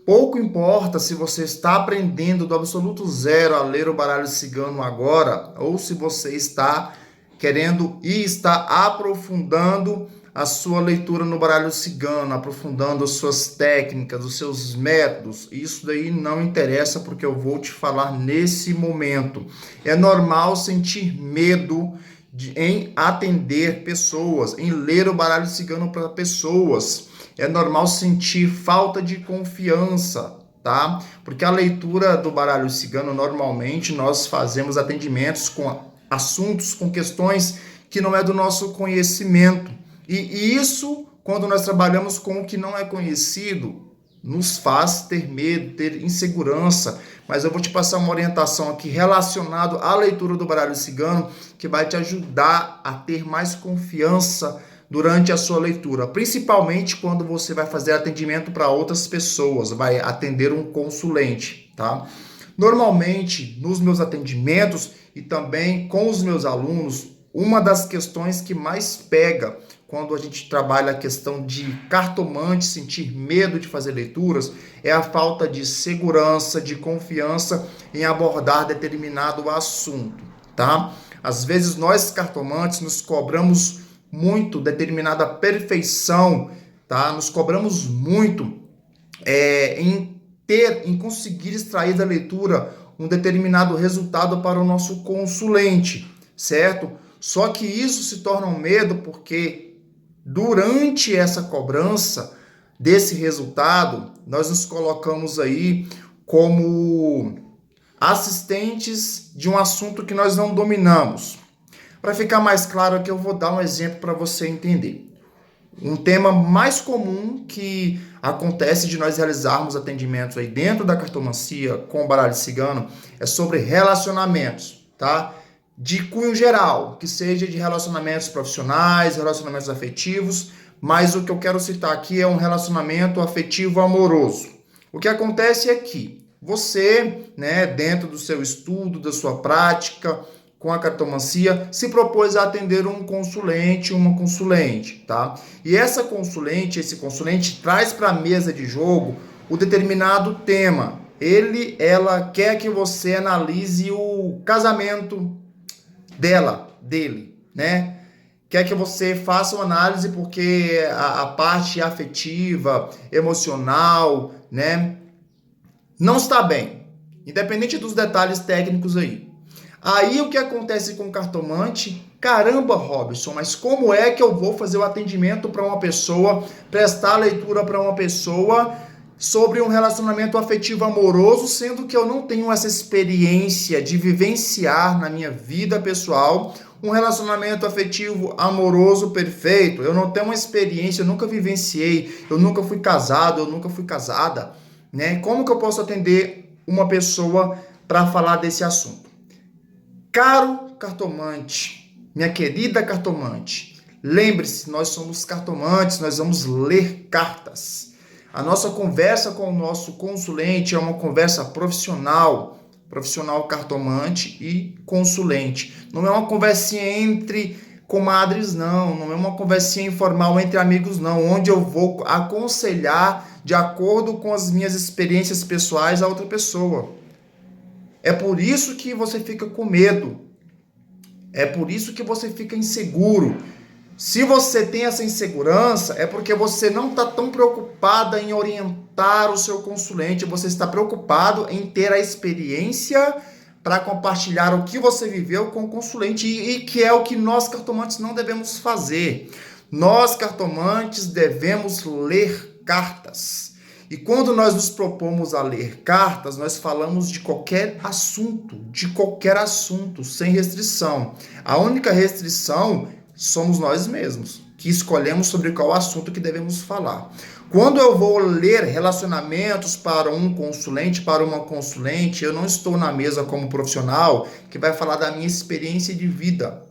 Pouco importa se você está aprendendo do absoluto zero a ler o baralho cigano agora, ou se você está querendo e está aprofundando a sua leitura no baralho cigano, aprofundando as suas técnicas, os seus métodos. Isso daí não interessa, porque eu vou te falar nesse momento. É normal sentir medo em atender pessoas, em ler o baralho cigano para pessoas. É normal sentir falta de confiança, tá? Porque a leitura do baralho cigano, normalmente, nós fazemos atendimentos com assuntos, com questões que não é do nosso conhecimento. E isso, quando nós trabalhamos com o que não é conhecido, nos faz ter medo, ter insegurança. Mas eu vou te passar uma orientação aqui relacionada à leitura do baralho cigano, que vai te ajudar a ter mais confiança durante a sua leitura, principalmente quando você vai fazer atendimento para outras pessoas, vai atender um consulente, tá? Normalmente, nos meus atendimentos e também com os meus alunos, uma das questões que mais pega quando a gente trabalha a questão de cartomante, sentir medo de fazer leituras, é a falta de segurança, de confiança em abordar determinado assunto, tá? Às vezes nós cartomantes nos cobramos muito determinada perfeição, tá? Nos cobramos muito em conseguir extrair da leitura um determinado resultado para o nosso consulente, certo? Só que isso se torna um medo porque durante essa cobrança desse resultado, nós nos colocamos aí como assistentes de um assunto que nós não dominamos. Para ficar mais claro aqui, eu vou dar um exemplo para você entender. Um tema mais comum que acontece de nós realizarmos atendimentos aí dentro da cartomancia com o baralho cigano é sobre relacionamentos, tá? De cunho geral, que seja de relacionamentos profissionais, relacionamentos afetivos, mas o que eu quero citar aqui é um relacionamento afetivo amoroso. O que acontece é que você, né, dentro do seu estudo, da sua prática, com a cartomancia, se propôs a atender um consulente, uma consulente, tá? E essa consulente, esse consulente traz para a mesa de jogo o determinado tema. Ela quer que você analise o casamento dele, né? Quer que você faça uma análise porque a parte afetiva, emocional, né, não está bem, independente dos detalhes técnicos aí. Aí o que acontece com o cartomante? Caramba, Robson, mas como é que eu vou fazer o atendimento para uma pessoa, prestar a leitura para uma pessoa sobre um relacionamento afetivo amoroso, sendo que eu não tenho essa experiência de vivenciar na minha vida pessoal um relacionamento afetivo amoroso perfeito? Eu não tenho uma experiência, eu nunca vivenciei, eu nunca fui casado, eu nunca fui casada, né? Como que eu posso atender uma pessoa para falar desse assunto? Caro cartomante, minha querida cartomante, lembre-se, nós somos cartomantes, nós vamos ler cartas. A nossa conversa com o nosso consulente é uma conversa profissional cartomante e consulente. Não é uma conversinha entre comadres, não é uma conversinha informal entre amigos, não, onde eu vou aconselhar de acordo com as minhas experiências pessoais a outra pessoa. É por isso que você fica com medo. É por isso que você fica inseguro. Se você tem essa insegurança, é porque você não está tão preocupada em orientar o seu consulente. Você está preocupado em ter a experiência para compartilhar o que você viveu com o consulente e que é o que nós cartomantes não devemos fazer. Nós cartomantes devemos ler cartas. E quando nós nos propomos a ler cartas, nós falamos de qualquer assunto, sem restrição. A única restrição somos nós mesmos, que escolhemos sobre qual assunto que devemos falar. Quando eu vou ler relacionamentos para um consulente, para uma consulente, eu não estou na mesa como profissional que vai falar da minha experiência de vida.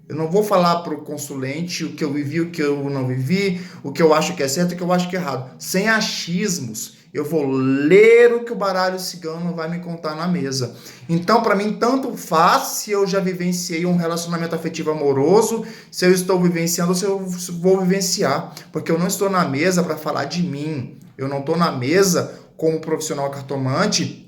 Eu não vou falar para o consulente o que eu vivi, o que eu não vivi, o que eu acho que é certo e o que eu acho que é errado. Sem achismos. Eu vou ler o que o baralho cigano vai me contar na mesa. Então, para mim, tanto faz se eu já vivenciei um relacionamento afetivo amoroso, se eu estou vivenciando ou se eu vou vivenciar. Porque eu não estou na mesa para falar de mim. Eu não estou na mesa como profissional cartomante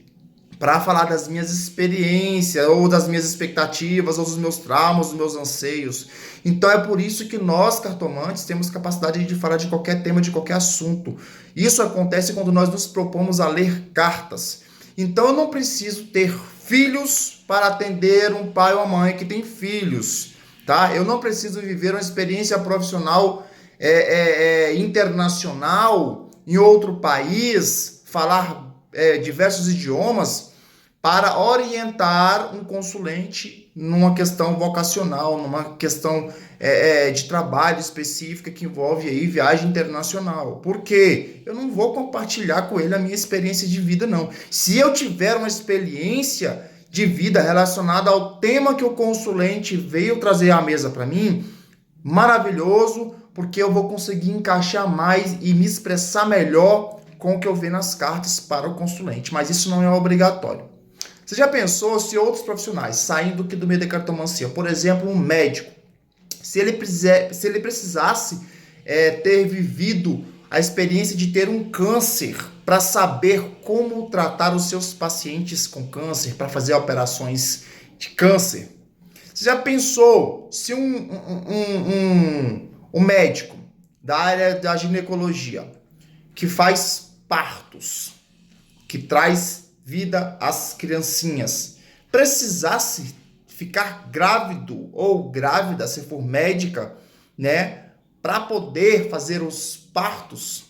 para falar das minhas experiências, ou das minhas expectativas, ou dos meus traumas, dos meus anseios. Então é por isso que nós, cartomantes, temos capacidade de falar de qualquer tema, de qualquer assunto. Isso acontece quando nós nos propomos a ler cartas. Então eu não preciso ter filhos para atender um pai ou uma mãe que tem filhos, tá? Eu não preciso viver uma experiência profissional internacional em outro país, falar diversos idiomas para orientar um consulente numa questão vocacional, numa questão de trabalho específica que envolve aí viagem internacional. Por quê? Eu não vou compartilhar com ele a minha experiência de vida, não. Se eu tiver uma experiência de vida relacionada ao tema que o consulente veio trazer à mesa para mim, maravilhoso, porque eu vou conseguir encaixar mais e me expressar melhor com o que eu vejo nas cartas para o consulente, mas isso não é obrigatório. Você já pensou se outros profissionais, saindo aqui do meio da cartomancia, por exemplo, um médico, se ele precisasse ter vivido a experiência de ter um câncer para saber como tratar os seus pacientes com câncer, para fazer operações de câncer? Você já pensou se um médico da área da ginecologia, que faz partos, que traz vida às criancinhas, precisasse ficar grávido ou grávida, se for médica, né, para poder fazer os partos?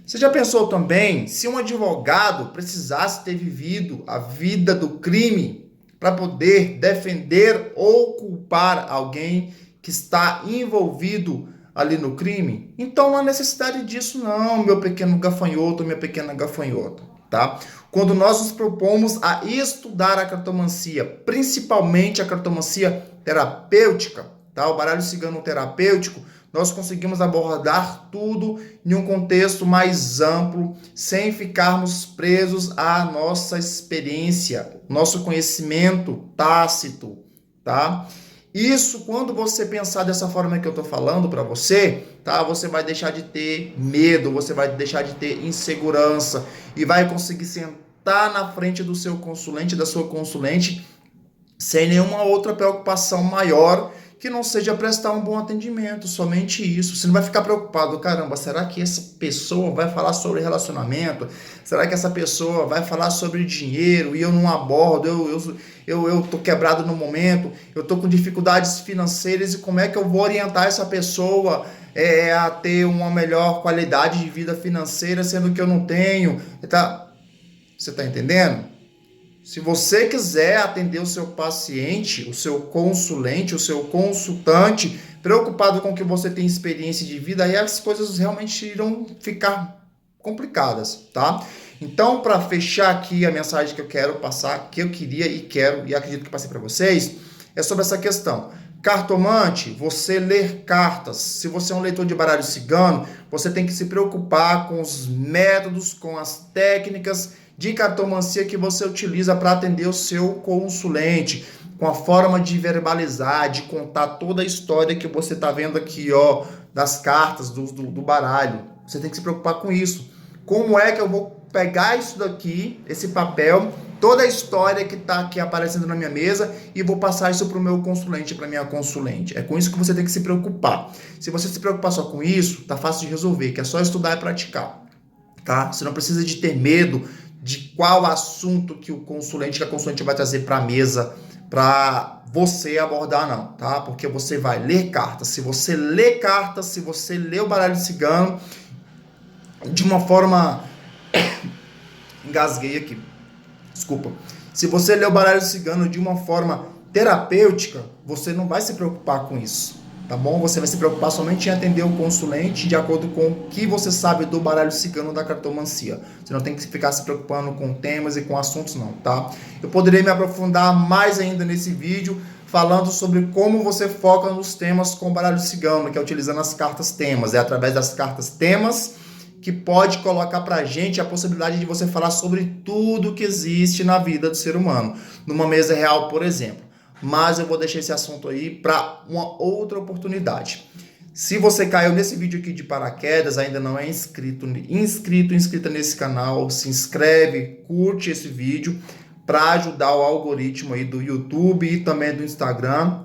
Você já pensou também se um advogado precisasse ter vivido a vida do crime para poder defender ou culpar alguém que está envolvido ali no crime? Então não há necessidade disso não, meu pequeno gafanhoto, minha pequena gafanhota, tá? Quando nós nos propomos a estudar a cartomancia, principalmente a cartomancia terapêutica, tá? O baralho cigano terapêutico, nós conseguimos abordar tudo em um contexto mais amplo, sem ficarmos presos à nossa experiência, nosso conhecimento tácito, tá? Isso, quando você pensar dessa forma que eu estou falando para você, tá? Você vai deixar de ter medo, você vai deixar de ter insegurança e vai conseguir sentar na frente do seu consulente, da sua consulente, sem nenhuma outra preocupação maior que não seja prestar um bom atendimento, somente isso. Você não vai ficar preocupado, caramba, será que essa pessoa vai falar sobre relacionamento? Será que essa pessoa vai falar sobre dinheiro e eu não abordo, eu tô quebrado no momento, eu tô com dificuldades financeiras e como é que eu vou orientar essa pessoa a ter uma melhor qualidade de vida financeira, sendo que eu não tenho? Você tá entendendo? Se você quiser atender o seu paciente, o seu consulente, o seu consultante, preocupado com que você tem experiência de vida, aí as coisas realmente irão ficar complicadas, tá? Então, para fechar aqui a mensagem que eu quero passar, que eu queria e quero, e acredito que passei para vocês, é sobre essa questão. Cartomante, você ler cartas. Se você é um leitor de baralho cigano, você tem que se preocupar com os métodos, com as técnicas de cartomancia que você utiliza para atender o seu consulente, com a forma de verbalizar, de contar toda a história que você está vendo aqui, ó, das cartas, do baralho. Você tem que se preocupar com isso. Como é que eu vou pegar isso daqui, esse papel, toda a história que está aqui aparecendo na minha mesa e vou passar isso para o meu consulente, para a minha consulente? É com isso que você tem que se preocupar. Se você se preocupar só com isso, tá fácil de resolver, que é só estudar e praticar, tá? Você não precisa de ter medo de qual assunto que a consulente vai trazer para a mesa para você abordar, não, tá? Porque você vai ler cartas. Se você lê cartas, se você lê o baralho cigano de uma forma... Engasguei aqui. Desculpa. Se você lê o baralho cigano de uma forma terapêutica, você não vai se preocupar com isso, tá bom? Você vai se preocupar somente em atender o consulente de acordo com o que você sabe do baralho cigano da cartomancia. Você não tem que ficar se preocupando com temas e com assuntos, não, tá? Eu poderia me aprofundar mais ainda nesse vídeo, falando sobre como você foca nos temas com o baralho cigano, que é utilizando as cartas temas. É através das cartas temas que pode colocar pra gente a possibilidade de você falar sobre tudo que existe na vida do ser humano, numa mesa real, por exemplo. Mas eu vou deixar esse assunto aí para uma outra oportunidade. Se você caiu nesse vídeo aqui de paraquedas, ainda não é inscrita nesse canal, se inscreve, curte esse vídeo para ajudar o algoritmo aí do YouTube e também do Instagram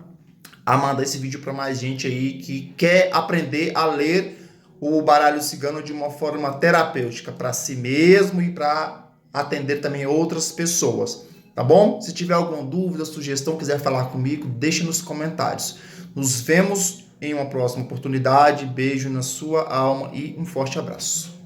a mandar esse vídeo para mais gente aí que quer aprender a ler o baralho cigano de uma forma terapêutica para si mesmo e para atender também outras pessoas, tá bom? Se tiver alguma dúvida, sugestão, quiser falar comigo, deixe nos comentários. Nos vemos em uma próxima oportunidade. Beijo na sua alma e um forte abraço.